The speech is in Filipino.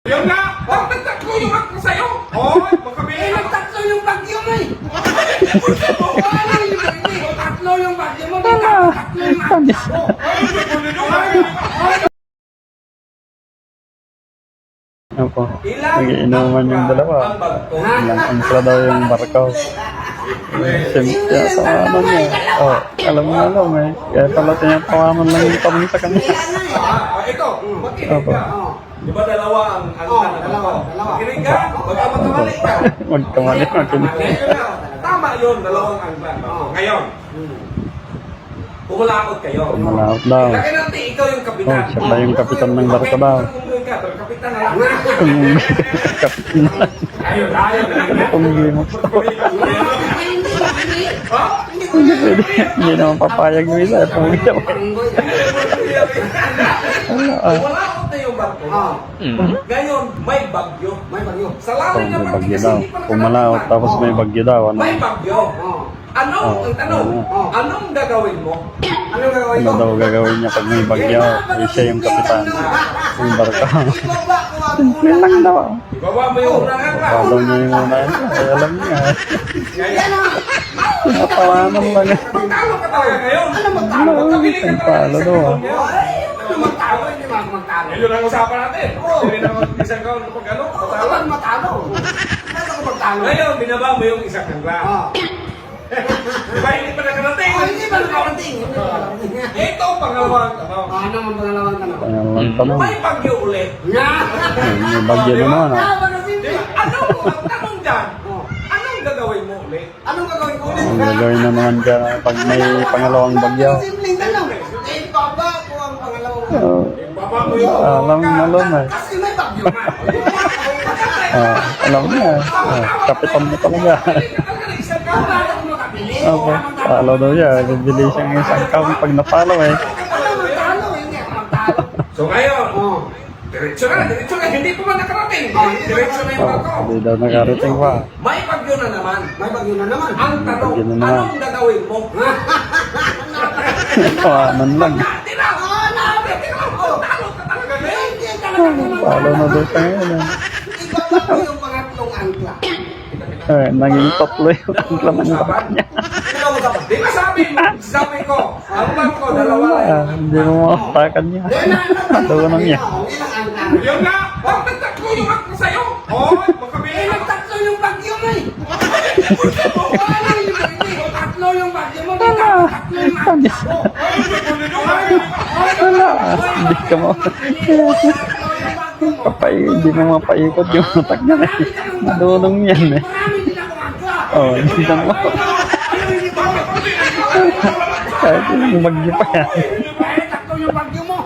Yun nga! Bakit tatlo yung ako sa'yo? Oo, magkabili. Nagtatlo yung bagyo mo eh. Wala yung bagyo. Tatlo yung bagyo mo. Tatlo yung bagyo mo. Opo. Nagiinuman yung dalawa. Ilang angkla daw yung barko. Siyempre, sa ano niya. Oh, alam mo eh. Kaya pala tinatawanan lang yung kami sa kanila. Ito, makinig Opo. ka. Di ba dalawa ang dalawa. Makinig ka, magkamatawali ka. Magkamali, makinig. Tama yun, dalawang anglan. Ngayon, pumulaot kayo. Pumalaot daw. Laki natin, ikaw yung kapitan. Oh, siya ba yung kapitan ng barko daw? Kapitan na lang. Kapitan na. Ayun. Pumili mo po. Ha? Hindi pwede. Hindi naman papayag mo isa. Pumili mo. Pumulaot na yung barko. Ngayon, may bagyo. Sa lalim Oh, ng may bagyo daw. Pumalaot tapos may bagyo daw. Ano? May bagyo. Ang tanong, anong gagawin mo? Ano daw gagawin niya pag may bagyo? Eh, siya yung kapitan. Yung barko. Simple lang daw. Ibaba mo yung unang angla. Follow niya yung una. Ay, alam niya. Natawanan lang. Magtalo ka talaga ngayon. Ano? Ang palo daw. Hindi magtalo. Yun ang usapan natin. Hindi na isang kaon kapag ano, matalo. Matalo. Ngayon, binaba mo yung isang angla. Di ba hindi pa nakarating? Hindi ba nakarating? Ito ang pangalawang tanong. Ano ang pangalawang tanong? Pangalawang tanong. May bagyo ulit. May bagyo na naman. Ang tanong dyan, anong gagawin mo ulit? Anong gagawin ko ulit? Ang gagawin na naman dyan pag may pangalawang bagyo. Simpleng tanong. Ibaba ko ang pangalawang tanong. Oh, Baba mo yung alam eh. Kasi may bagyo nga. Alam niya. Kapitan mo talaga. Paano ako makabili? Opo. Talo daw siya. Bibili siyang isang kaon pag natalo eh. Ano magtalo? Hindi ako magtalo. So ngayon, diretso na, hindi pa man nakarating. Diretso na yung Oh, barko. hindi daw nakarating pa. May bagyo na naman. May bagyo na naman. Ang tanong, Bagyo na naman. anong gagawin mo? Tawanan lang. Tira! Talo ka talaga ngayon. Hindi talaga Talo na daw siya ngayon eh. Ibaba ko yung pangatlong angkla. Naging tatlo yung angkla ng barko niya. Di ba sabi ko, ang barko, dalawa lang. Hindi mo makatakan niya. Tawanan niya. Ilang angkla? Yun nga, bakit tatlo yung ako sa'yo? Oo, magkabili ka. Nagtatlo yung bagyo mo eh. Wala yung bagyo. Tatlo yung bagyo mo. Tatlo yung angkla mo. Wala. Hindi ka mo. Hindi mo mapaikot yung utak niya eh. Madulong yan eh. Marami din ako angkla. Oh, hindi na mo. Kahit yung bagyo pa yan. Tatlo yung bagyo mo.